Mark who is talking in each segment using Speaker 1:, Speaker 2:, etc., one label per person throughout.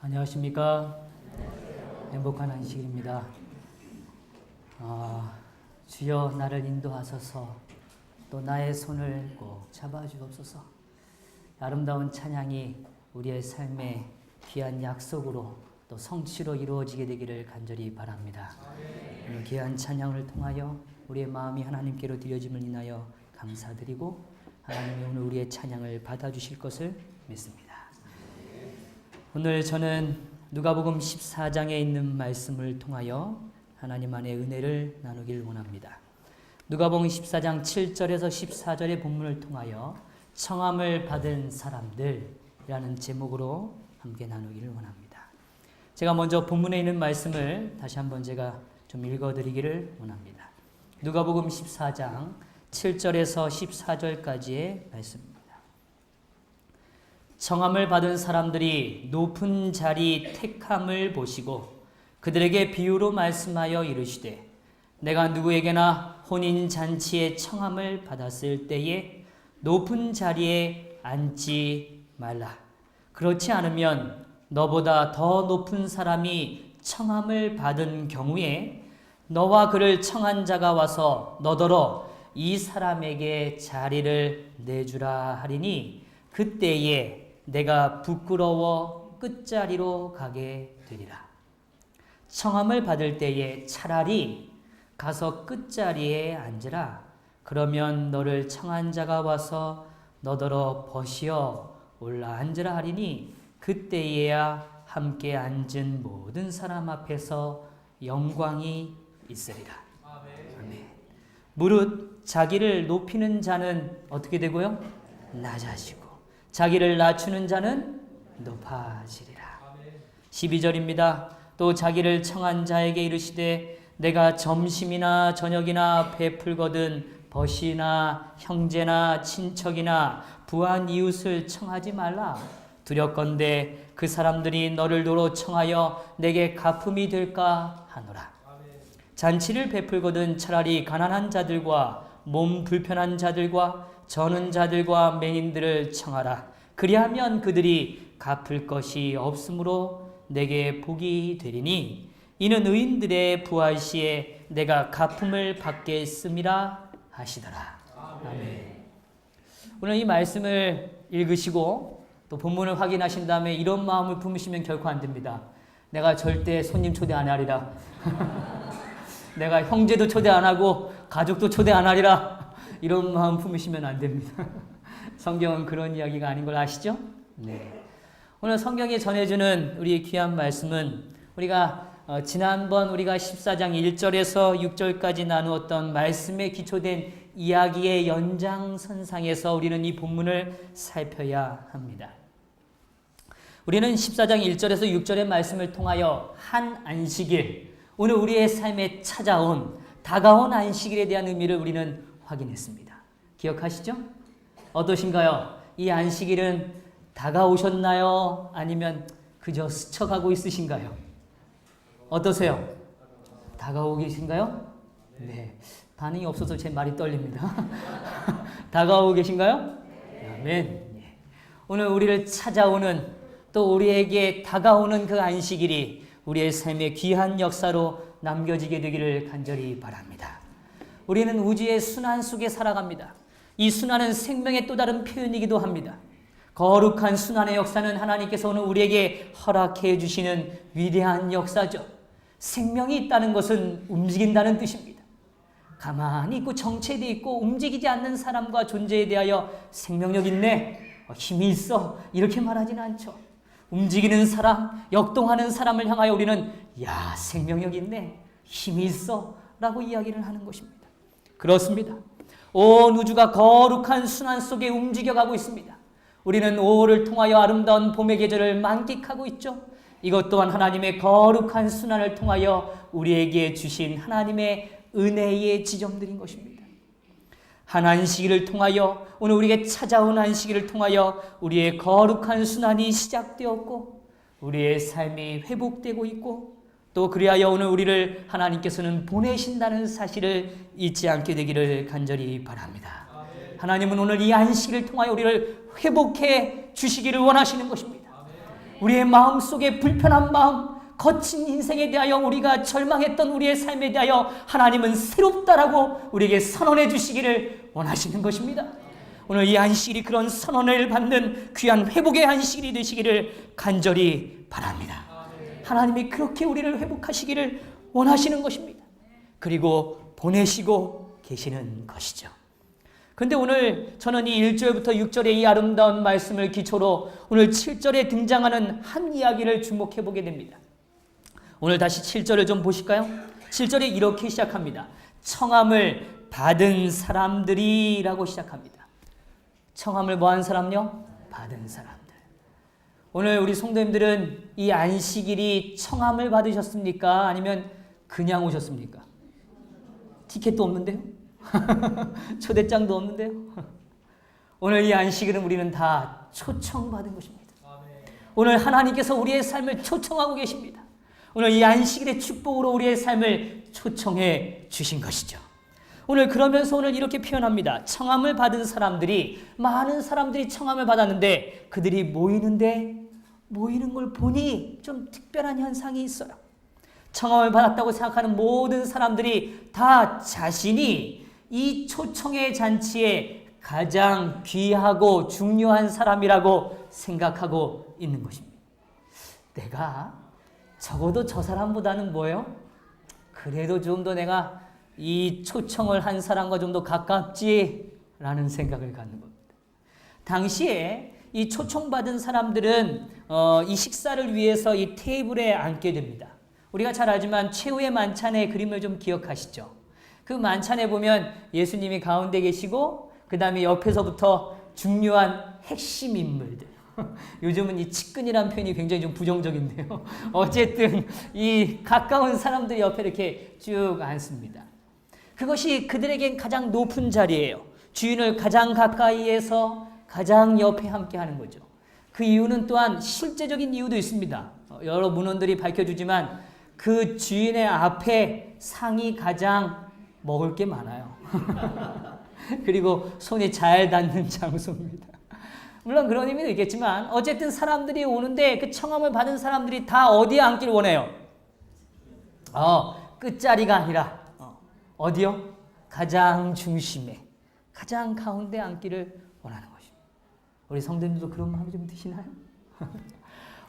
Speaker 1: 안녕하십니까. 행복한 안식일입니다. 주여 나를 인도하소서, 또 나의 손을 꼭 잡아주옵소서. 아름다운 찬양이 우리의 삶의 귀한 약속으로 또 성취로 이루어지게 되기를 간절히 바랍니다. 오늘 귀한 찬양을 통하여 우리의 마음이 하나님께로 드려짐을 인하여 감사드리고 하나님이 오늘 우리의 찬양을 받아주실 것을 믿습니다. 오늘 저는 누가복음 14장에 있는 말씀을 통하여 하나님 안의 은혜를 나누길 원합니다. 누가복음 14장 7절에서 14절의 본문을 통하여 청함을 받은 사람들이라는 제목으로 함께 나누기를 원합니다. 제가 먼저 본문에 있는 말씀을 다시 한번 제가 좀 읽어드리기를 원합니다. 누가복음 14장 7절에서 14절까지의 말씀입니다. 청함을 받은 사람들이 높은 자리 택함을 보시고 그들에게 비유로 말씀하여 이르시되, 내가 누구에게나 혼인잔치에 청함을 받았을 때에 높은 자리에 앉지 말라. 그렇지 않으면 너보다 더 높은 사람이 청함을 받은 경우에 너와 그를 청한 자가 와서 너더러 이 사람에게 자리를 내주라 하리니 그때에 내가 부끄러워 끝자리로 가게 되리라. 청함을 받을 때에 차라리 가서 끝자리에 앉으라. 그러면 너를 청한 자가 와서 너더러 벗이어 올라 앉으라 하리니 그때에야 함께 앉은 모든 사람 앞에서 영광이 있으리라. 아멘. 무릇 자기를 높이는 자는 어떻게 되고요? 낮아지고 자기를 낮추는 자는 높아지리라. 12절입니다. 또 자기를 청한 자에게 이르시되, 내가 점심이나 저녁이나 베풀거든 벗이나 형제나 친척이나 부한 이웃을 청하지 말라. 두렵건대 그 사람들이 너를 도로 청하여 내게 갚음이 될까 하노라. 잔치를 베풀거든 차라리 가난한 자들과 몸 불편한 자들과 저는 자들과 맹인들을 청하라. 그리하면 그들이 갚을 것이 없으므로 내게 복이 되리니 이는 의인들의 부활 시에 내가 갚음을 받겠음이라 하시더라. 아멘. 오늘 이 말씀을 읽으시고 또 본문을 확인하신 다음에 이런 마음을 품으시면 결코 안 됩니다. 내가 절대 손님 초대 안 하리라. 내가 형제도 초대 안 하고 가족도 초대 안 하리라. 이런 마음 품으시면 안 됩니다. 성경은 그런 이야기가 아닌 걸 아시죠? 네. 오늘 성경이 전해주는 우리 귀한 말씀은 우리가 지난번 우리가 14장 1절에서 6절까지 나누었던 말씀에 기초된 이야기의 연장선상에서 우리는 이 본문을 살펴야 합니다. 우리는 14장 1절에서 6절의 말씀을 통하여 한 안식일, 오늘 우리의 삶에 찾아온 다가온 안식일에 대한 의미를 우리는 확인했습니다. 기억하시죠? 어떠신가요? 이 안식일은 다가오셨나요? 아니면 그저 스쳐가고 있으신가요? 어떠세요? 다가오고 계신가요? 네. 반응이 없어서 제 말이 떨립니다. 다가오고 계신가요? 아멘. 오늘 우리를 찾아오는 또 우리에게 다가오는 그 안식일이 우리의 삶의 귀한 역사로 남겨지게 되기를 간절히 바랍니다. 우리는 우주의 순환 속에 살아갑니다. 이 순환은 생명의 또 다른 표현이기도 합니다. 거룩한 순환의 역사는 하나님께서 오늘 우리에게 허락해 주시는 위대한 역사죠. 생명이 있다는 것은 움직인다는 뜻입니다. 가만히 있고 정체되어 있고 움직이지 않는 사람과 존재에 대하여 생명력 있네, 힘이 있어 이렇게 말하지는 않죠. 움직이는 사람, 역동하는 사람을 향하여 우리는 야, 생명력 있네, 힘이 있어 라고 이야기를 하는 것입니다. 그렇습니다. 온 우주가 거룩한 순환 속에 움직여가고 있습니다. 우리는 5월을 통하여 아름다운 봄의 계절을 만끽하고 있죠. 이것 또한 하나님의 거룩한 순환을 통하여 우리에게 주신 하나님의 은혜의 지점들인 것입니다. 한 안식일을 통하여 오늘 우리에게 찾아온 안식일을 통하여 우리의 거룩한 순환이 시작되었고 우리의 삶이 회복되고 있고 또 그리하여 오늘 우리를 하나님께서는 보내신다는 사실을 잊지 않게 되기를 간절히 바랍니다. 하나님은 오늘 이 안식일을 통하여 우리를 회복해 주시기를 원하시는 것입니다. 우리의 마음속에 불편한 마음, 거친 인생에 대하여 우리가 절망했던 우리의 삶에 대하여 하나님은 새롭다라고 우리에게 선언해 주시기를 원하시는 것입니다. 오늘 이 안식일이 그런 선언을 받는 귀한 회복의 안식일이 되시기를 간절히 바랍니다. 하나님이 그렇게 우리를 회복하시기를 원하시는 것입니다. 그리고 보내시고 계시는 것이죠. 그런데 오늘 저는 이 1절부터 6절의 이 아름다운 말씀을 기초로 오늘 7절에 등장하는 한 이야기를 주목해 보게 됩니다. 오늘 다시 7절을 좀 보실까요? 7절에 이렇게 시작합니다. 청함을 받은 사람들이라고 시작합니다. 청함을 뭐한 사람요? 받은 사람들. 오늘 우리 성도님들은 이 안식일이 청함을 받으셨습니까? 아니면 그냥 오셨습니까? 티켓도 없는데요? 초대장도 없는데요? 오늘 이 안식일은 우리는 다 초청받은 것입니다. 오늘 하나님께서 우리의 삶을 초청하고 계십니다. 오늘 이 안식일의 축복으로 우리의 삶을 초청해 주신 것이죠. 오늘 그러면서 오늘 이렇게 표현합니다. 청함을 받은 사람들이, 많은 사람들이 청함을 받았는데 그들이 모이는 걸 보니 좀 특별한 현상이 있어요. 청함을 받았다고 생각하는 모든 사람들이 다 자신이 이 초청의 잔치에 가장 귀하고 중요한 사람이라고 생각하고 있는 것입니다. 내가 적어도 저 사람보다는 뭐예요? 그래도 좀 더 내가 이 초청을 한 사람과 좀 더 가깝지라는 생각을 갖는 겁니다. 당시에 이 초청받은 사람들은 이 식사를 위해서 이 테이블에 앉게 됩니다. 우리가 잘 알지만 최후의 만찬의 그림을 좀 기억하시죠? 그 만찬에 보면 예수님이 가운데 계시고 그 다음에 옆에서부터 중요한 핵심 인물들. 요즘은 이 측근이라는 표현이 굉장히 좀 부정적인데요. 어쨌든 이 가까운 사람들이 옆에 이렇게 쭉 앉습니다. 그것이 그들에겐 가장 높은 자리예요. 주인을 가장 가까이에서 가장 옆에 함께 하는 거죠. 그 이유는 또한 실제적인 이유도 있습니다. 여러 문헌들이 밝혀주지만 그 주인의 앞에 상이 가장 먹을 게 많아요. 그리고 손이 잘 닿는 장소입니다. 물론 그런 의미도 있겠지만 어쨌든 사람들이 오는데 그 청함을 받은 사람들이 다 어디에 앉기를 원해요? 끝자리가 아니라 어디요? 가장 중심에, 가장 가운데 앉기를 원하는 것입니다. 우리 성도님들도 그런 마음이 좀 드시나요?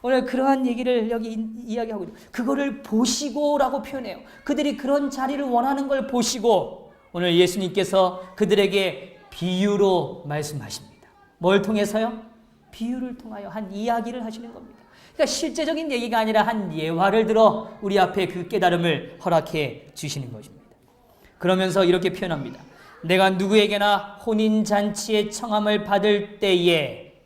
Speaker 1: 오늘 그러한 얘기를 여기 이야기하고 있어요. 그거를 보시고라고 표현해요. 그들이 그런 자리를 원하는 걸 보시고 오늘 예수님께서 그들에게 비유로 말씀하십니다. 뭘 통해서요? 비유를 통하여 한 이야기를 하시는 겁니다. 그러니까 실제적인 얘기가 아니라 한 예화를 들어 우리 앞에 그 깨달음을 허락해 주시는 것입니다. 그러면서 이렇게 표현합니다. 내가 누구에게나 혼인잔치의 청함을 받을 때에,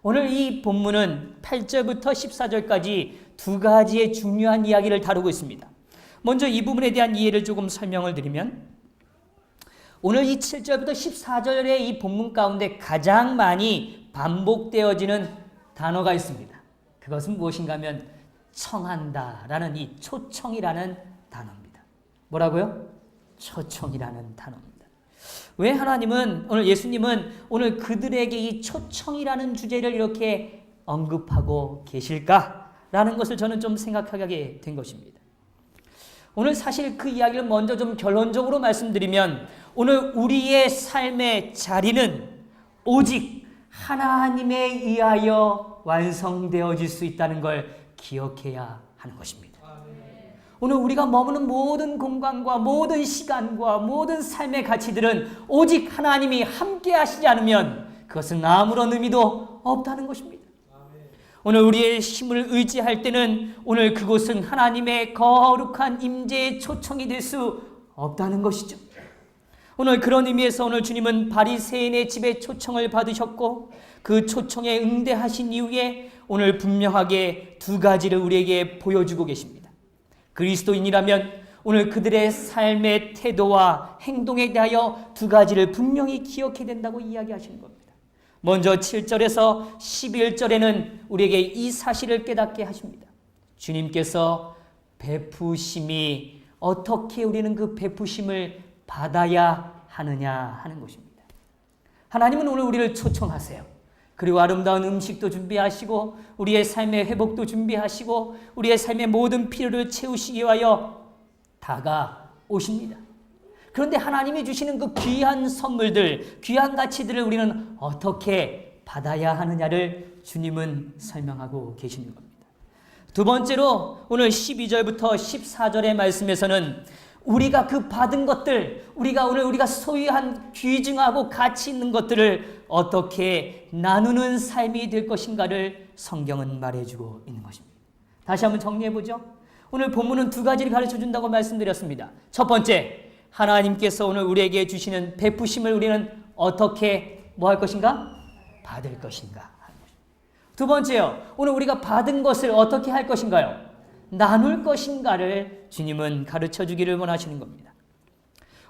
Speaker 1: 오늘 이 본문은 8절부터 14절까지 두 가지의 중요한 이야기를 다루고 있습니다. 먼저 이 부분에 대한 이해를 조금 설명을 드리면, 오늘 이 7절부터 14절의 이 본문 가운데 가장 많이 반복되어지는 단어가 있습니다. 그것은 무엇인가 하면 청한다라는 이 초청이라는 단어입니다. 뭐라고요? 초청이라는 단어입니다. 왜 하나님은, 오늘 예수님은 오늘 그들에게 이 초청이라는 주제를 이렇게 언급하고 계실까라는 것을 저는 좀 생각하게 된 것입니다. 오늘 사실 그 이야기를 먼저 좀 결론적으로 말씀드리면, 오늘 우리의 삶의 자리는 오직 하나님에 의하여 완성되어질 수 있다는 걸 기억해야 하는 것입니다. 오늘 우리가 머무는 모든 공간과 모든 시간과 모든 삶의 가치들은 오직 하나님이 함께 하시지 않으면 그것은 아무런 의미도 없다는 것입니다. 오늘 우리의 힘을 의지할 때는 오늘 그곳은 하나님의 거룩한 임재의 초청이 될 수 없다는 것이죠. 오늘 그런 의미에서 오늘 주님은 바리새인의 집에 초청을 받으셨고 그 초청에 응대하신 이후에 오늘 분명하게 두 가지를 우리에게 보여주고 계십니다. 그리스도인이라면 오늘 그들의 삶의 태도와 행동에 대하여 두 가지를 분명히 기억해야 된다고 이야기하시는 겁니다. 먼저 7절에서 11절에는 우리에게 이 사실을 깨닫게 하십니다. 주님께서 베푸심이 어떻게 우리는 그 베푸심을 받아야 하느냐 하는 것입니다. 하나님은 오늘 우리를 초청하세요. 그리고 아름다운 음식도 준비하시고 우리의 삶의 회복도 준비하시고 우리의 삶의 모든 필요를 채우시기 위하여 다가오십니다. 그런데 하나님이 주시는 그 귀한 선물들, 귀한 가치들을 우리는 어떻게 받아야 하느냐를 주님은 설명하고 계시는 겁니다. 두 번째로 오늘 12절부터 14절의 말씀에서는 우리가 그 받은 것들, 우리가 소유한 귀중하고 가치 있는 것들을 어떻게 나누는 삶이 될 것인가를 성경은 말해주고 있는 것입니다. 다시 한번 정리해보죠. 오늘 본문은 두 가지를 가르쳐준다고 말씀드렸습니다. 첫 번째, 하나님께서 오늘 우리에게 주시는 베푸심을 우리는 어떻게 뭐 할 것인가? 받을 것인가? 두 번째요, 오늘 우리가 받은 것을 어떻게 할 것인가요? 나눌 것인가를 주님은 가르쳐 주기를 원하시는 겁니다.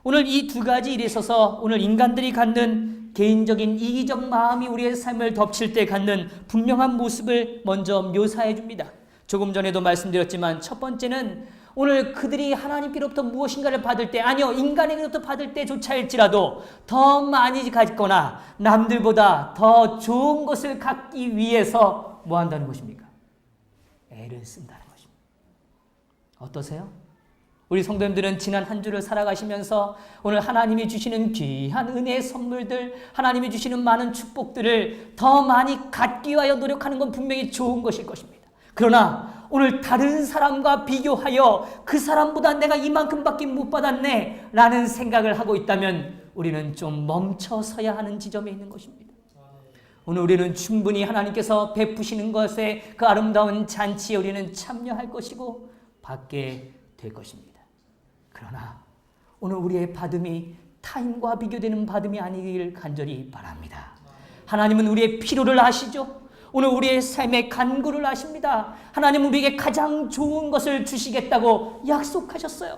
Speaker 1: 오늘 이 두 가지 일에 있어서 오늘 인간들이 갖는 개인적인 이기적 마음이 우리의 삶을 덮칠 때 갖는 분명한 모습을 먼저 묘사해 줍니다. 조금 전에도 말씀드렸지만 첫 번째는 오늘 그들이 하나님께로부터 무엇인가를 받을 때, 아니요, 인간에게로부터 받을 때조차일지라도 더 많이 갖거나 남들보다 더 좋은 것을 갖기 위해서 뭐 한다는 것입니까? 애를 쓴다는 것입니다. 어떠세요? 우리 성도님들은 지난 한 주를 살아가시면서 오늘 하나님이 주시는 귀한 은혜의 선물들, 하나님이 주시는 많은 축복들을 더 많이 갖기 위하여 노력하는 건 분명히 좋은 것일 것입니다. 그러나 오늘 다른 사람과 비교하여 그 사람보다 내가 이만큼밖에 못 받았네 라는 생각을 하고 있다면 우리는 좀 멈춰서야 하는 지점에 있는 것입니다. 오늘 우리는 충분히 하나님께서 베푸시는 것에 그 아름다운 잔치에 우리는 참여할 것이고 받게 될 것입니다. 그러나 오늘 우리의 받음이 타인과 비교되는 받음이 아니길 간절히 바랍니다. 하나님은 우리의 필요를 아시죠? 오늘 우리의 삶의 간구를 아십니다. 하나님은 우리에게 가장 좋은 것을 주시겠다고 약속하셨어요.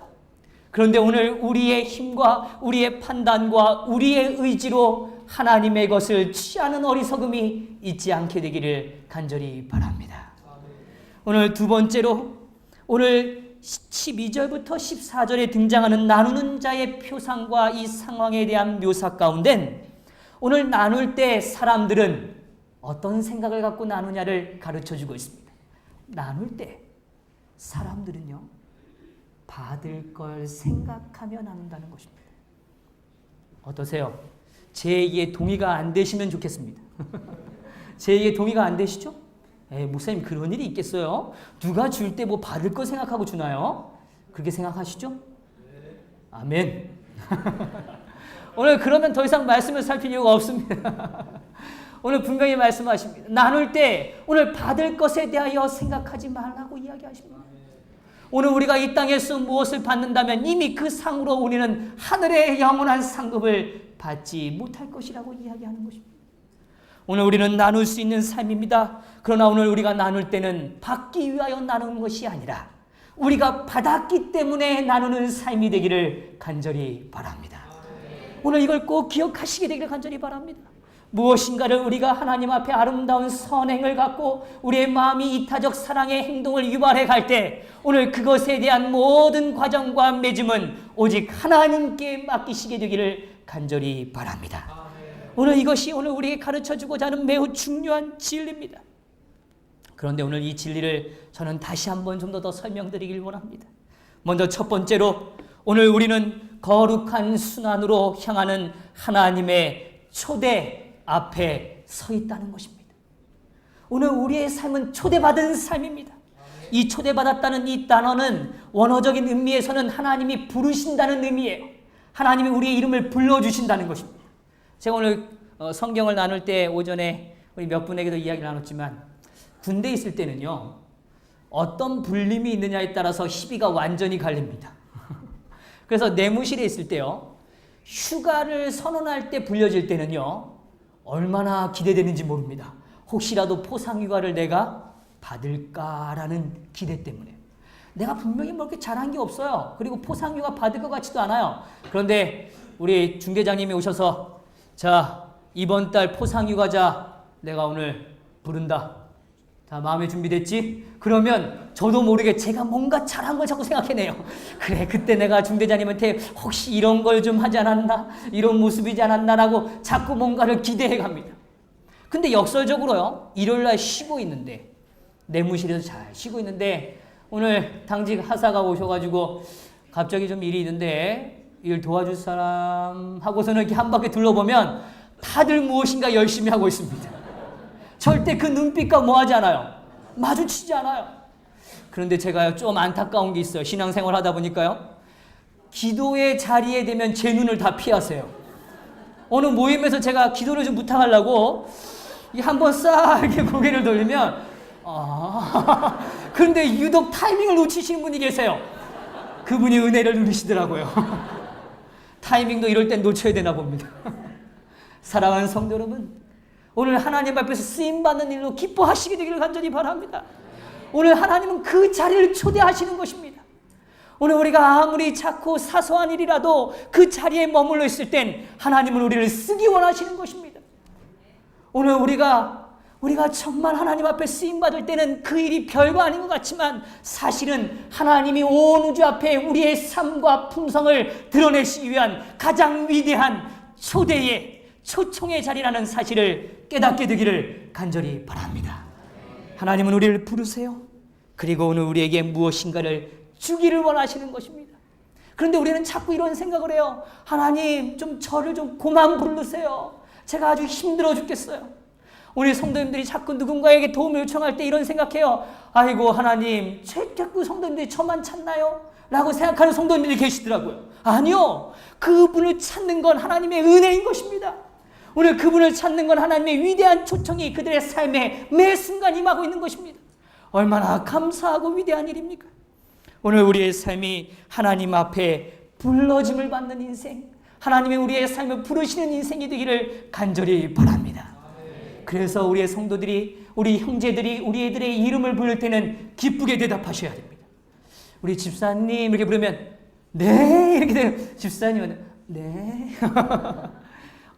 Speaker 1: 그런데 오늘 우리의 힘과 우리의 판단과 우리의 의지로 하나님의 것을 취하는 어리석음이 있지 않게 되기를 간절히 바랍니다. 오늘 두 번째로 오늘 12절부터 14절에 등장하는 나누는 자의 표상과 이 상황에 대한 묘사 가운데 오늘 나눌 때 사람들은 어떤 생각을 갖고 나누냐를 가르쳐주고 있습니다. 나눌 때 사람들은요, 받을 걸 생각하며 나눈다는 것입니다. 어떠세요? 제 얘기에 동의가 안 되시면 좋겠습니다. 제 얘기에 동의가 안 되시죠? 목사님, 그런 일이 있겠어요? 누가 줄 때 뭐 받을 거 생각하고 주나요? 그렇게 생각하시죠? 아멘. 오늘 그러면 더 이상 말씀을 살필 이유가 없습니다. 오늘 분명히 말씀하십니다. 나눌 때 오늘 받을 것에 대하여 생각하지 말라고 이야기하십니다. 오늘 우리가 이 땅에서 무엇을 받는다면 이미 그 상으로 우리는 하늘의 영원한 상급을 받지 못할 것이라고 이야기하는 것입니다. 오늘 우리는 나눌 수 있는 삶입니다. 그러나 오늘 우리가 나눌 때는 받기 위하여 나누는 것이 아니라 우리가 받았기 때문에 나누는 삶이 되기를 간절히 바랍니다. 오늘 이걸 꼭 기억하시게 되기를 간절히 바랍니다. 무엇인가를 우리가 하나님 앞에 아름다운 선행을 갖고 우리의 마음이 이타적 사랑의 행동을 유발해 갈 때 오늘 그것에 대한 모든 과정과 맺음은 오직 하나님께 맡기시게 되기를 간절히 바랍니다. 오늘 이것이 오늘 우리에게 가르쳐주고자 하는 매우 중요한 진리입니다. 그런데 오늘 이 진리를 저는 다시 한번 좀 더 설명드리길 원합니다. 먼저 첫 번째로 오늘 우리는 거룩한 순환으로 향하는 하나님의 초대 앞에 서 있다는 것입니다. 오늘 우리의 삶은 초대받은 삶입니다. 이 초대받았다는 이 단어는 원어적인 의미에서는 하나님이 부르신다는 의미예요. 하나님이 우리의 이름을 불러주신다는 것입니다. 제가 오늘 성경을 나눌 때 오전에 우리 몇 분에게도 이야기를 나눴지만 군대에 있을 때는요, 어떤 불림이 있느냐에 따라서 희비가 완전히 갈립니다. 그래서 내무실에 있을 때요, 휴가를 선언할 때 불려질 때는요, 얼마나 기대되는지 모릅니다. 혹시라도 포상휴가를 내가 받을까라는 기대 때문에. 내가 분명히 뭐 그렇게 잘한 게 없어요. 그리고 포상휴가 받을 것 같지도 않아요. 그런데 우리 중대장님이 오셔서 자, 이번 달 포상휴가자 내가 오늘 부른다. 자, 마음에 준비됐지? 그러면 저도 모르게 제가 뭔가 잘한 걸 자꾸 생각해내요. 그래, 그때 내가 중대장님한테 혹시 이런 걸 좀 하지 않았나? 이런 모습이지 않았나라고 자꾸 뭔가를 기대해 갑니다. 근데 역설적으로요, 일요일날 쉬고 있는데, 내무실에서 잘 쉬고 있는데, 오늘 당직 하사가 오셔가지고 갑자기 좀 일이 있는데 일 도와줄 사람 하고서는 이렇게 한 바퀴 둘러보면 다들 무엇인가 열심히 하고 있습니다. 절대 그 눈빛과 뭐하지 않아요. 마주치지 않아요. 그런데 제가요, 좀 안타까운 게 있어요. 신앙생활 하다 보니까요, 기도의 자리에 되면 제 눈을 다 피하세요. 어느 모임에서 제가 기도를 좀 부탁하려고 한번 싹 이렇게 고개를 돌리면 그런데 유독 타이밍을 놓치시는 분이 계세요. 그분이 은혜를 누리시더라고요. 타이밍도 이럴 땐 놓쳐야 되나 봅니다. 사랑하는 성도 여러분, 오늘 하나님 앞에서 쓰임받는 일로 기뻐하시게 되기를 간절히 바랍니다. 오늘 하나님은 그 자리를 초대하시는 것입니다. 오늘 우리가 아무리 작고 사소한 일이라도 그 자리에 머물러 있을 땐 하나님은 우리를 쓰기 원하시는 것입니다. 오늘 우리가 정말 하나님 앞에 쓰임받을 때는 그 일이 별거 아닌 것 같지만 사실은 하나님이 온 우주 앞에 우리의 삶과 품성을 드러내시기 위한 가장 위대한 초청의 자리라는 사실을 깨닫게 되기를 간절히 바랍니다. 하나님은 우리를 부르세요. 그리고 오늘 우리에게 무엇인가를 주기를 원하시는 것입니다. 그런데 우리는 자꾸 이런 생각을 해요. 하나님, 좀 저를 좀 그만 부르세요. 제가 아주 힘들어 죽겠어요. 우리 성도님들이 자꾸 누군가에게 도움을 요청할 때 이런 생각해요. 아이고 하나님, 자꾸 성도님들이 저만 찾나요? 라고 생각하는 성도님들이 계시더라고요. 아니요, 그분을 찾는 건 하나님의 은혜인 것입니다. 오늘 그분을 찾는 건 하나님의 위대한 초청이 그들의 삶에 매 순간 임하고 있는 것입니다. 얼마나 감사하고 위대한 일입니까? 오늘 우리의 삶이 하나님 앞에 불러짐을 받는 인생, 하나님의 우리의 삶을 부르시는 인생이 되기를 간절히 바랍니다. 그래서 우리의 성도들이, 우리 형제들이 우리 애들의 이름을 부를 때는 기쁘게 대답하셔야 됩니다. 우리 집사님 이렇게 부르면 네 이렇게 돼요. 집사님은 네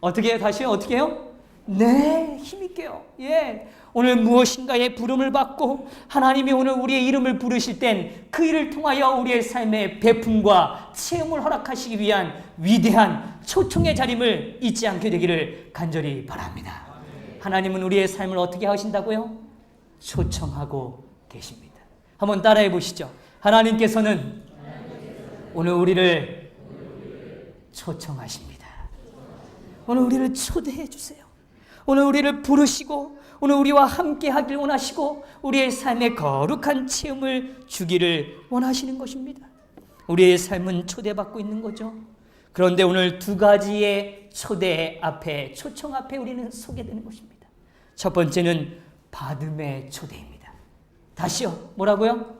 Speaker 1: 어떻게 해요? 다시요? 어떻게 해요? 네, 힘있게요. 예. 오늘 무엇인가의 부름을 받고 하나님이 오늘 우리의 이름을 부르실 땐 그 일을 통하여 우리의 삶의 배품과 체험을 허락하시기 위한 위대한 초청의 자림을 잊지 않게 되기를 간절히 바랍니다. 하나님은 우리의 삶을 어떻게 하신다고요? 초청하고 계십니다. 한번 따라해 보시죠. 하나님께서는 오늘 우리를 초청하십니다. 오늘 우리를 초대해 주세요. 오늘 우리를 부르시고 오늘 우리와 함께 하길 원하시고 우리의 삶에 거룩한 체험을 주기를 원하시는 것입니다. 우리의 삶은 초대받고 있는 거죠. 그런데 오늘 두 가지의 초대 앞에, 초청 앞에 우리는 서게 되는 것입니다. 첫 번째는 받음의 초대입니다. 다시요. 뭐라고요?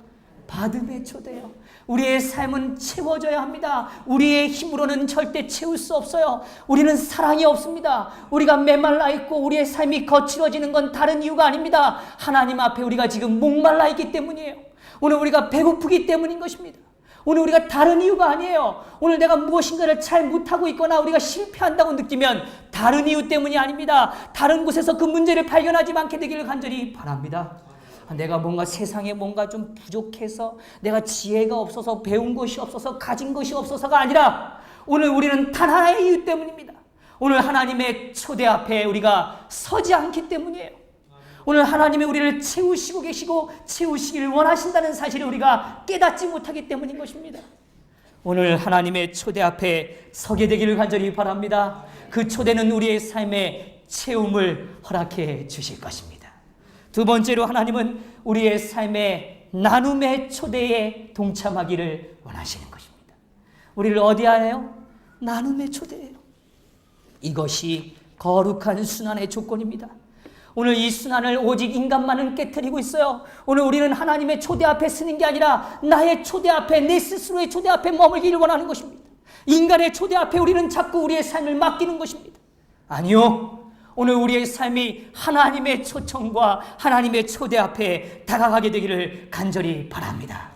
Speaker 1: 받음의 초대요. 우리의 삶은 채워져야 합니다. 우리의 힘으로는 절대 채울 수 없어요. 우리는 사랑이 없습니다. 우리가 메말라 있고 우리의 삶이 거칠어지는 건 다른 이유가 아닙니다. 하나님 앞에 우리가 지금 목말라 있기 때문이에요. 오늘 우리가 배고프기 때문인 것입니다. 오늘 우리가 다른 이유가 아니에요. 오늘 내가 무엇인가를 잘 못하고 있거나 우리가 실패한다고 느끼면 다른 이유 때문이 아닙니다. 다른 곳에서 그 문제를 발견하지 않게 되기를 간절히 바랍니다. 내가 뭔가 세상에 뭔가 좀 부족해서 내가 지혜가 없어서 배운 것이 없어서 가진 것이 없어서가 아니라 오늘 우리는 단 하나의 이유 때문입니다. 오늘 하나님의 초대 앞에 우리가 서지 않기 때문이에요. 오늘 하나님이 우리를 채우시고 계시고 채우시기를 원하신다는 사실을 우리가 깨닫지 못하기 때문인 것입니다. 오늘 하나님의 초대 앞에 서게 되기를 간절히 바랍니다. 그 초대는 우리의 삶에 채움을 허락해 주실 것입니다. 두 번째로 하나님은 우리의 삶의 나눔의 초대에 동참하기를 원하시는 것입니다. 우리를 어디 하나요? 나눔의 초대예요. 이것이 거룩한 순환의 조건입니다. 오늘 이 순환을 오직 인간만은 깨트리고 있어요. 오늘 우리는 하나님의 초대 앞에 서는 게 아니라 나의 초대 앞에, 내 스스로의 초대 앞에 머물기를 원하는 것입니다. 인간의 초대 앞에 우리는 자꾸 우리의 삶을 맡기는 것입니다. 아니요. 오늘 우리의 삶이 하나님의 초청과 하나님의 초대 앞에 다가가게 되기를 간절히 바랍니다.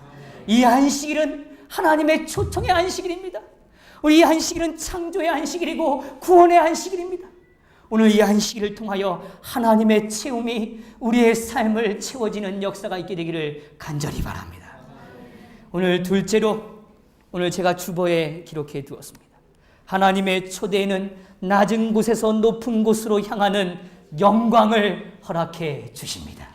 Speaker 1: 이 안식일은 하나님의 초청의 안식일입니다. 우리 이 안식일은 창조의 안식일이고 구원의 안식일입니다. 오늘 이 안식일을 통하여 하나님의 체험이 우리의 삶을 채워지는 역사가 있게 되기를 간절히 바랍니다. 오늘 둘째로 오늘 제가 주보에 기록해 두었습니다. 하나님의 초대에는 낮은 곳에서 높은 곳으로 향하는 영광을 허락해 주십니다.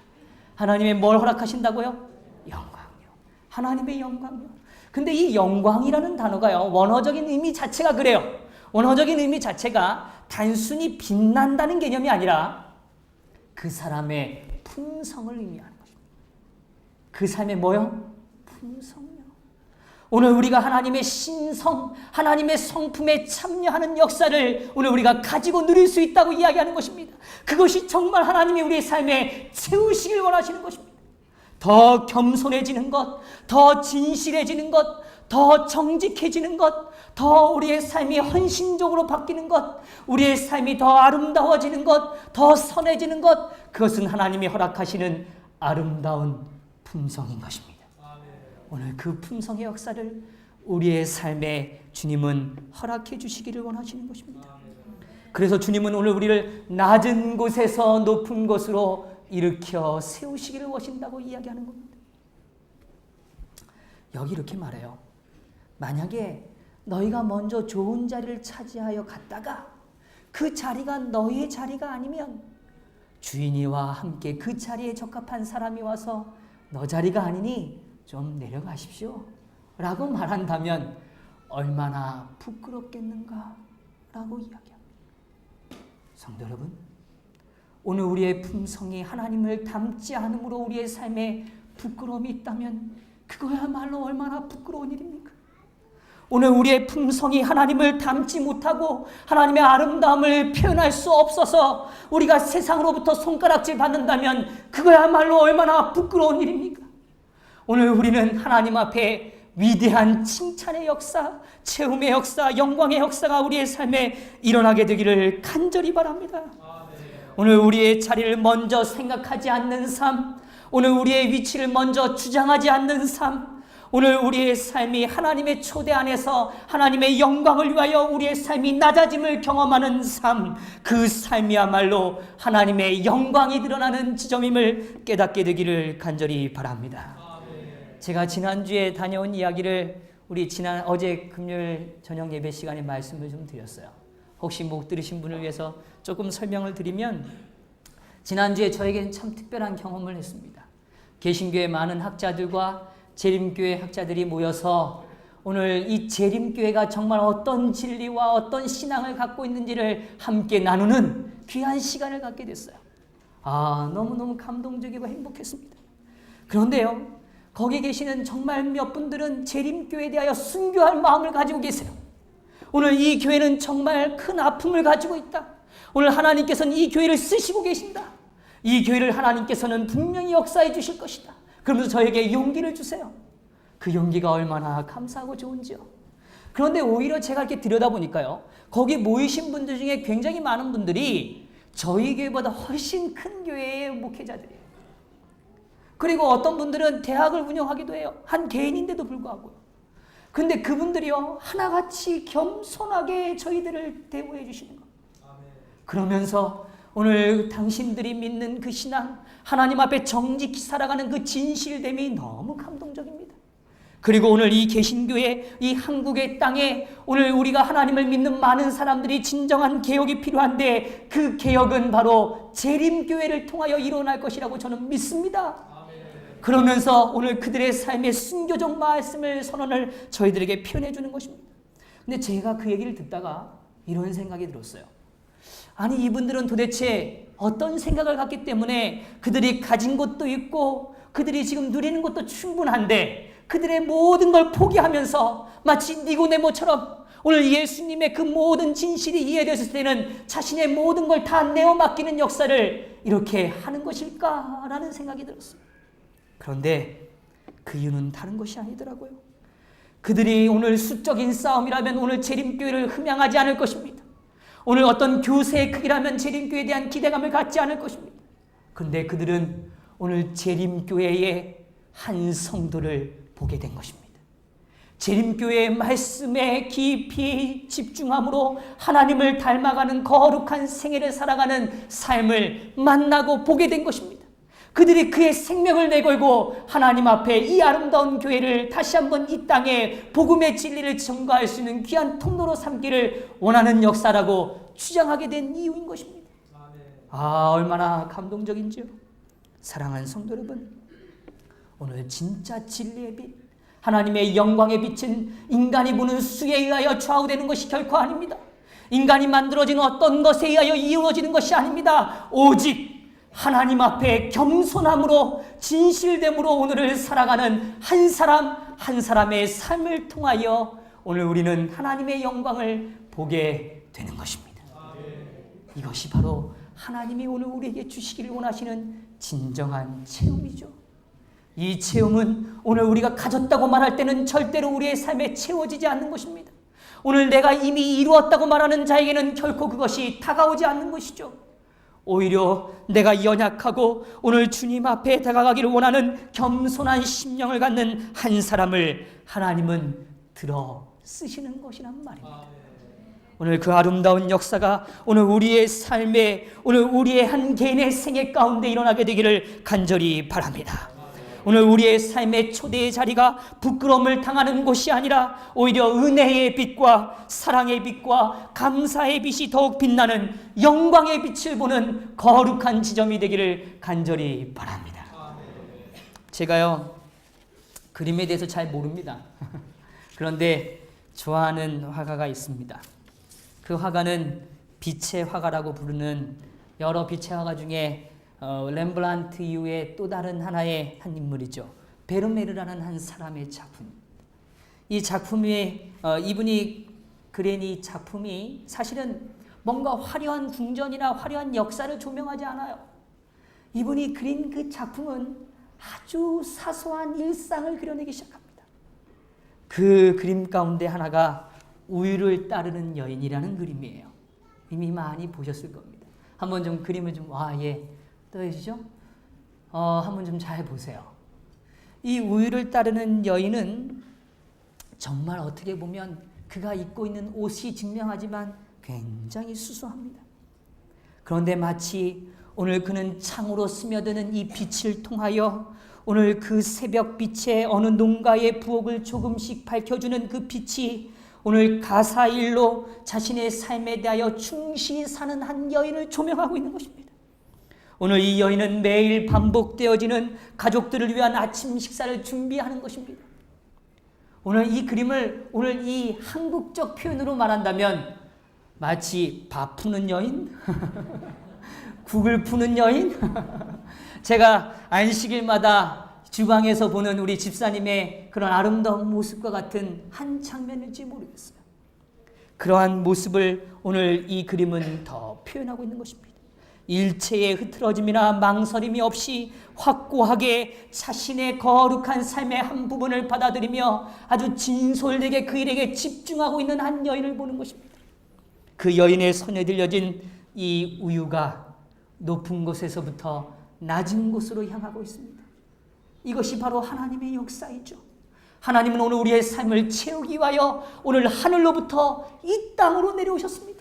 Speaker 1: 하나님의 뭘 허락하신다고요? 영광이요. 하나님의 영광이요. 근데 이 영광이라는 단어가요, 원어적인 의미 자체가 그래요. 원어적인 의미 자체가 단순히 빛난다는 개념이 아니라 그 사람의 품성을 의미하는 것입니다. 그 삶의 뭐요? 품성이요. 오늘 우리가 하나님의 신성, 하나님의 성품에 참여하는 역사를 오늘 우리가 가지고 누릴 수 있다고 이야기하는 것입니다. 그것이 정말 하나님이 우리의 삶에 채우시길 원하시는 것입니다. 더 겸손해지는 것, 더 진실해지는 것, 더 정직해지는 것, 더 우리의 삶이 헌신적으로 바뀌는 것, 우리의 삶이 더 아름다워지는 것, 더 선해지는 것, 그것은 하나님이 허락하시는 아름다운 품성인 것입니다. 오늘 그 품성의 역사를 우리의 삶에 주님은 허락해 주시기를 원하시는 것입니다. 그래서 주님은 오늘 우리를 낮은 곳에서 높은 곳으로 일으켜 세우시기를 원하신다고 이야기하는 겁니다. 여기 이렇게 말해요. 만약에 너희가 먼저 좋은 자리를 차지하여 갔다가 그 자리가 너희의 자리가 아니면 주인이와 함께 그 자리에 적합한 사람이 와서 너 자리가 아니니 좀 내려가십시오 라고 말한다면 얼마나 부끄럽겠는가 라고 이야기합니다. 성도 여러분, 오늘 우리의 품성이 하나님을 닮지 않음으로 우리의 삶에 부끄러움이 있다면 그거야말로 얼마나 부끄러운 일입니까? 오늘 우리의 품성이 하나님을 닮지 못하고 하나님의 아름다움을 표현할 수 없어서 우리가 세상으로부터 손가락질 받는다면 그거야말로 얼마나 부끄러운 일입니까? 오늘 우리는 하나님 앞에 위대한 칭찬의 역사, 채움의 역사, 영광의 역사가 우리의 삶에 일어나게 되기를 간절히 바랍니다. 오늘 우리의 자리를 먼저 생각하지 않는 삶, 오늘 우리의 위치를 먼저 주장하지 않는 삶, 오늘 우리의 삶이 하나님의 초대 안에서 하나님의 영광을 위하여 우리의 삶이 낮아짐을 경험하는 삶, 그 삶이야말로 하나님의 영광이 드러나는 지점임을 깨닫게 되기를 간절히 바랍니다. 제가 지난주에 다녀온 이야기를 우리 어제 금요일 저녁 예배 시간에 말씀을 좀 드렸어요. 혹시 못 들으신 분을 위해서 조금 설명을 드리면 지난주에 저에게는 참 특별한 경험을 했습니다. 개신교의 많은 학자들과 재림교회 학자들이 모여서 오늘 이 재림교회가 정말 어떤 진리와 어떤 신앙을 갖고 있는지를 함께 나누는 귀한 시간을 갖게 됐어요. 너무너무 감동적이고 행복했습니다. 그런데요, 거기 계시는 정말 몇 분들은 재림교회에 대하여 순교할 마음을 가지고 계세요. 오늘 이 교회는 정말 큰 아픔을 가지고 있다. 오늘 하나님께서는 이 교회를 쓰시고 계신다. 이 교회를 하나님께서는 분명히 역사해 주실 것이다. 그러면서 저에게 용기를 주세요. 그 용기가 얼마나 감사하고 좋은지요. 그런데 오히려 제가 이렇게 들여다보니까요, 거기 모이신 분들 중에 굉장히 많은 분들이 저희 교회보다 훨씬 큰 교회의 목회자들이에요. 그리고 어떤 분들은 대학을 운영하기도 해요. 한 개인인데도 불구하고요. 근데 그분들이요, 하나같이 겸손하게 저희들을 대우해 주시는 것. 그러면서 오늘 당신들이 믿는 그 신앙, 하나님 앞에 정직히 살아가는 그 진실됨이 너무 감동적입니다. 그리고 오늘 이 개신교회, 이 한국의 땅에 오늘 우리가 하나님을 믿는 많은 사람들이 진정한 개혁이 필요한데 그 개혁은 바로 재림교회를 통하여 일어날 것이라고 저는 믿습니다. 그러면서 오늘 그들의 삶의 순교적 말씀을 선언을 저희들에게 표현해 주는 것입니다. 근데 제가 그 얘기를 듣다가 이런 생각이 들었어요. 아니, 이분들은 도대체 어떤 생각을 갖기 때문에 그들이 가진 것도 있고 그들이 지금 누리는 것도 충분한데 그들의 모든 걸 포기하면서 마치 니고데모처럼 오늘 예수님의 그 모든 진실이 이해됐을 때는 자신의 모든 걸 다 내어 맡기는 역사를 이렇게 하는 것일까라는 생각이 들었어요. 그런데 그 이유는 다른 것이 아니더라고요. 그들이 오늘 수적인 싸움이라면 오늘 재림교회를 흠양하지 않을 것입니다. 오늘 어떤 교세의 크기라면 재림교회에 대한 기대감을 갖지 않을 것입니다. 그런데 그들은 오늘 재림교회의 한 성도를 보게 된 것입니다. 재림교회의 말씀에 깊이 집중함으로 하나님을 닮아가는 거룩한 생애를 살아가는 삶을 만나고 보게 된 것입니다. 그들이 그의 생명을 내걸고 하나님 앞에 이 아름다운 교회를 다시 한번 이 땅에 복음의 진리를 전가할 수 있는 귀한 통로로 삼기를 원하는 역사라고 주장하게 된 이유인 것입니다. 얼마나 감동적인지요. 사랑하는 성도 여러분, 오늘 진짜 진리의 빛, 하나님의 영광의 빛은 인간이 보는 수에 의하여 좌우되는 것이 결코 아닙니다. 인간이 만들어진 어떤 것에 의하여 이루어지는 것이 아닙니다. 오직 하나님 앞에 겸손함으로 진실됨으로 오늘을 살아가는 한 사람 한 사람의 삶을 통하여 오늘 우리는 하나님의 영광을 보게 되는 것입니다. 이것이 바로 하나님이 오늘 우리에게 주시기를 원하시는 진정한 체험이죠. 이 체험은 오늘 우리가 가졌다고 말할 때는 절대로 우리의 삶에 채워지지 않는 것입니다. 오늘 내가 이미 이루었다고 말하는 자에게는 결코 그것이 다가오지 않는 것이죠. 오히려 내가 연약하고 오늘 주님 앞에 다가가기를 원하는 겸손한 심령을 갖는 한 사람을 하나님은 들어 쓰시는 것이란 말입니다. 오늘 그 아름다운 역사가 오늘 우리의 삶에, 오늘 우리의 한 개인의 생애 가운데 일어나게 되기를 간절히 바랍니다. 오늘 우리의 삶의 초대의 자리가 부끄러움을 당하는 곳이 아니라 오히려 은혜의 빛과 사랑의 빛과 감사의 빛이 더욱 빛나는 영광의 빛을 보는 거룩한 지점이 되기를 간절히 바랍니다. 제가요, 그림에 대해서 잘 모릅니다. 그런데 좋아하는 화가가 있습니다. 그 화가는 빛의 화가라고 부르는 여러 빛의 화가 중에 렘블란트 이후에 또 다른 하나의 한 인물이죠. 베르메르라는 한 사람의 작품. 이 작품이 이분이 그린 이 작품이 사실은 뭔가 화려한 궁전이나 화려한 역사를 조명하지 않아요. 이분이 그린 그 작품은 아주 사소한 일상을 그려내기 시작합니다. 그 그림 가운데 하나가 우유를 따르는 여인이라는 그림이에요. 이미 많이 보셨을 겁니다. 한번 좀 그림을 좀 떠주시죠? 한번 좀 잘 보세요. 이 우유를 따르는 여인은 정말 어떻게 보면 그가 입고 있는 옷이 증명하지만 굉장히 수수합니다. 그런데 마치 오늘 그는 창으로 스며드는 이 빛을 통하여 오늘 그 새벽 빛에 어느 농가의 부엌을 조금씩 밝혀주는 그 빛이 오늘 가사일로 자신의 삶에 대하여 충실히 사는 한 여인을 조명하고 있는 것입니다. 오늘 이 여인은 매일 반복되어지는 가족들을 위한 아침 식사를 준비하는 것입니다. 오늘 이 그림을 오늘 이 한국적 표현으로 말한다면 마치 밥 푸는 여인? 국을 푸는 여인? 제가 안식일마다 주방에서 보는 우리 집사님의 그런 아름다운 모습과 같은 한 장면일지 모르겠어요. 그러한 모습을 오늘 이 그림은 더 표현하고 있는 것입니다. 일체의 흐트러짐이나 망설임이 없이 확고하게 자신의 거룩한 삶의 한 부분을 받아들이며 아주 진솔되게 그 일에게 집중하고 있는 한 여인을 보는 것입니다. 그 여인의 손에 들려진 이 우유가 높은 곳에서부터 낮은 곳으로 향하고 있습니다. 이것이 바로 하나님의 역사이죠. 하나님은 오늘 우리의 삶을 채우기 위하여 오늘 하늘로부터 이 땅으로 내려오셨습니다.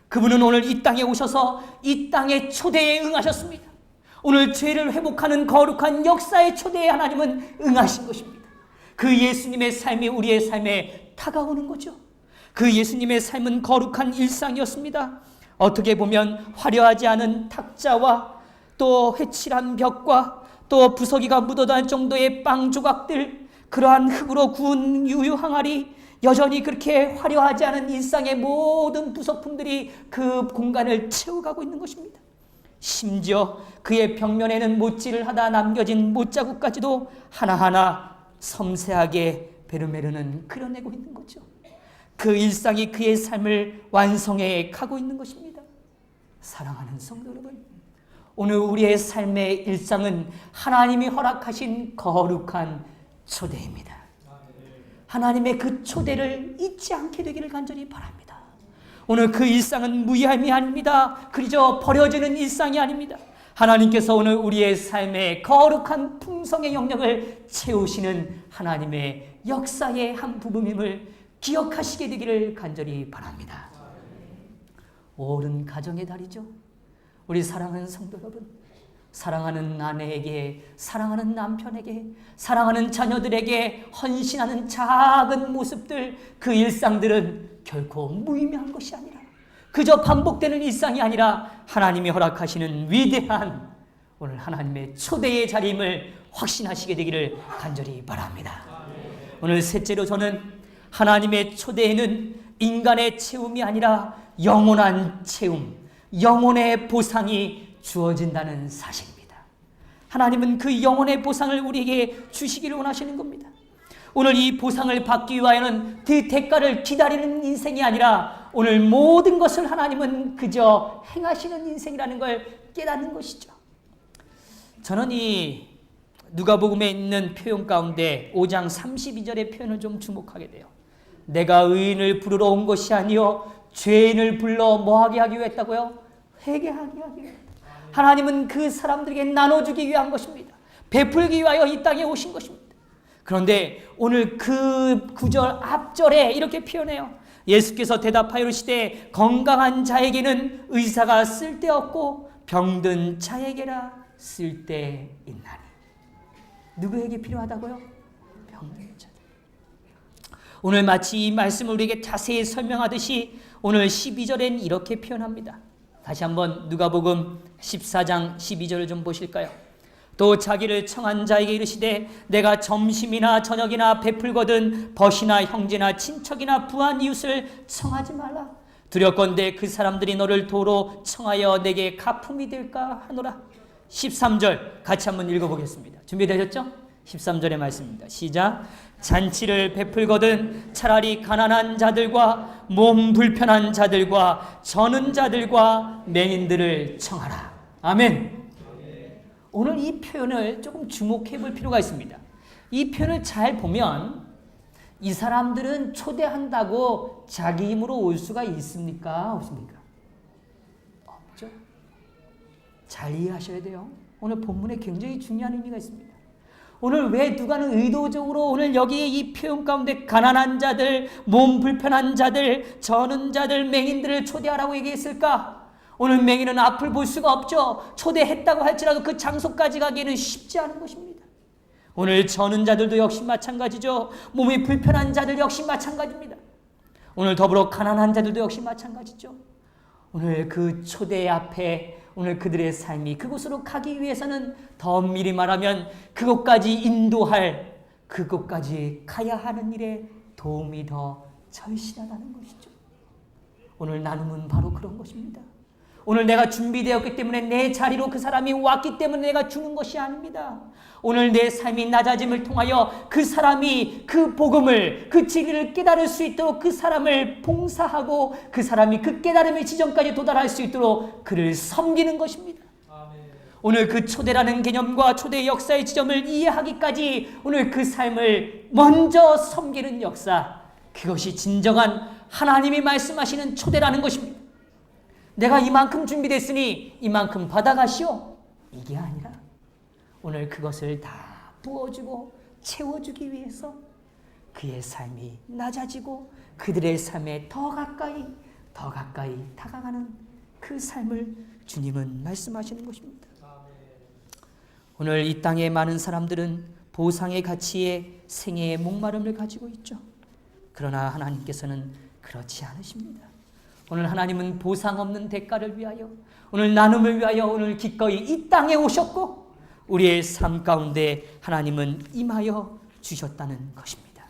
Speaker 1: 그분은 오늘 이 땅에 오셔서 이 땅의 초대에 응하셨습니다. 오늘 죄를 회복하는 거룩한 역사의 초대에 하나님은 응하신 것입니다. 그 예수님의 삶이 우리의 삶에 다가오는 거죠. 그 예수님의 삶은 거룩한 일상이었습니다. 어떻게 보면 화려하지 않은 탁자와 또 회칠한 벽과 또 부서기가 묻어날 정도의 빵 조각들, 그러한 흙으로 구운 유유 항아리, 여전히 그렇게 화려하지 않은 일상의 모든 부속품들이 그 공간을 채워가고 있는 것입니다. 심지어 그의 벽면에는 못질을 하다 남겨진 못자국까지도 하나하나 섬세하게 베르메르는 그려내고 있는 거죠. 그 일상이 그의 삶을 완성해 가고 있는 것입니다. 사랑하는 성도 여러분, 오늘 우리의 삶의 일상은 하나님이 허락하신 거룩한 초대입니다. 하나님의 그 초대를 잊지 않게 되기를 간절히 바랍니다. 오늘 그 일상은 무의미함이 아닙니다. 그저 버려지는 일상이 아닙니다. 하나님께서 오늘 우리의 삶의 거룩한 풍성의 영역을 채우시는 하나님의 역사의 한 부분임을 기억하시게 되기를 간절히 바랍니다. 옳은 가정의 달이죠. 우리 사랑하는 성도 여러분, 사랑하는 아내에게, 사랑하는 남편에게, 사랑하는 자녀들에게 헌신하는 작은 모습들, 그 일상들은 결코 무의미한 것이 아니라 그저 반복되는 일상이 아니라 하나님이 허락하시는 위대한 오늘 하나님의 초대의 자리임을 확신하시게 되기를 간절히 바랍니다. 오늘 셋째로 저는 하나님의 초대에는 인간의 채움이 아니라 영원한 채움, 영혼의 보상이 주어진다는 사실입니다. 하나님은 그 영혼의 보상을 우리에게 주시기를 원하시는 겁니다. 오늘 이 보상을 받기 위하여는 그 대가를 기다리는 인생이 아니라 오늘 모든 것을 하나님은 그저 행하시는 인생이라는 걸 깨닫는 것이죠. 저는 이 누가복음에 있는 표현 가운데 5장 32절의 표현을 좀 주목하게 돼요. 내가 의인을 부르러 온 것이 아니요 죄인을 불러 뭐하게 하기 위했다고요? 회개하게 하기 위해. 하나님은 그 사람들에게 나눠주기 위한 것입니다. 베풀기 위하여 이 땅에 오신 것입니다. 그런데 오늘 그 구절 앞절에 이렇게 표현해요. 예수께서 대답하여 이르시되 건강한 자에게는 의사가 쓸데없고 병든 자에게라 쓸데있나니. 누구에게 필요하다고요? 병든 자들. 오늘 마치 이 말씀을 우리에게 자세히 설명하듯이 오늘 12절엔 이렇게 표현합니다. 다시 한번 누가복음 14장 12절을 좀 보실까요? 또 자기를 청한 자에게 이르시되 내가 점심이나 저녁이나 베풀거든 벗이나 형제나 친척이나 부한 이웃을 청하지 말라. 두렵건대 그 사람들이 너를 도로 청하여 내게 가품이 될까 하노라. 13절 같이 한번 읽어보겠습니다. 준비되셨죠? 13절의 말씀입니다. 시작. 잔치를 베풀거든 차라리 가난한 자들과 몸 불편한 자들과 저는 자들과 맹인들을 청하라. 아멘. 오늘 이 표현을 조금 주목해 볼 필요가 있습니다. 이 표현을 잘 보면 이 사람들은 초대한다고 자기 힘으로 올 수가 있습니까? 없습니까? 없죠. 잘 이해하셔야 돼요. 오늘 본문에 굉장히 중요한 의미가 있습니다. 오늘 왜 누가는 의도적으로 오늘 여기에 이 표현 가운데 가난한 자들, 몸 불편한 자들, 저는 자들, 맹인들을 초대하라고 얘기했을까? 오늘 맹인은 앞을 볼 수가 없죠. 초대했다고 할지라도 그 장소까지 가기에는 쉽지 않은 것입니다. 오늘 저는 자들도 역시 마찬가지죠. 몸이 불편한 자들 역시 마찬가지입니다. 오늘 더불어 가난한 자들도 역시 마찬가지죠. 오늘 그 초대 앞에 오늘 그들의 삶이 그곳으로 가기 위해서는 더 엄밀히 말하면 그곳까지 인도할, 그곳까지 가야 하는 일에 도움이 더 절실하다는 것이죠. 오늘 나눔은 바로 그런 것입니다. 오늘 내가 준비되었기 때문에 내 자리로 그 사람이 왔기 때문에 내가 주는 것이 아닙니다. 오늘 내 삶이 낮아짐을 통하여 그 사람이 그 복음을, 그 진리를 깨달을 수 있도록 그 사람을 봉사하고 그 사람이 그 깨달음의 지점까지 도달할 수 있도록 그를 섬기는 것입니다. 오늘 그 초대라는 개념과 초대의 역사의 지점을 이해하기까지 오늘 그 삶을 먼저 섬기는 역사, 그것이 진정한 하나님이 말씀하시는 초대라는 것입니다. 내가 이만큼 준비됐으니 이만큼 받아가시오. 이게 아니라 오늘 그것을 다 부어주고 채워주기 위해서 그의 삶이 낮아지고 그들의 삶에 더 가까이 다가가는 그 삶을 주님은 말씀하시는 것입니다. 오늘 이 땅의 많은 사람들은 보상의 가치에 생애의 목마름을 가지고 있죠. 그러나 하나님께서는 그렇지 않으십니다. 오늘 하나님은 보상 없는 대가를 위하여, 오늘 나눔을 위하여 오늘 기꺼이 이 땅에 오셨고 우리의 삶 가운데 하나님은 임하여 주셨다는 것입니다.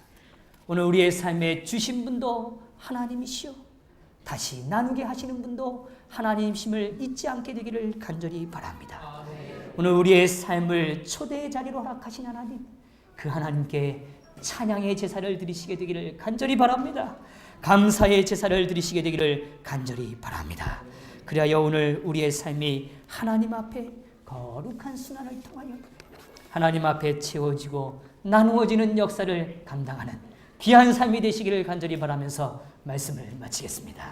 Speaker 1: 오늘 우리의 삶에 주신 분도 하나님이시오, 다시 나누게 하시는 분도 하나님이심을 잊지 않게 되기를 간절히 바랍니다. 오늘 우리의 삶을 초대의 자리로 허락하신 하나님, 그 하나님께 찬양의 제사를 드리시게 되기를 간절히 바랍니다. 감사의 제사를 드리시게 되기를 간절히 바랍니다. 그리하여 오늘 우리의 삶이 하나님 앞에 거룩한 순환을 통하여 하나님 앞에 채워지고 나누어지는 역사를 감당하는 귀한 삶이 되시기를 간절히 바라면서 말씀을 마치겠습니다.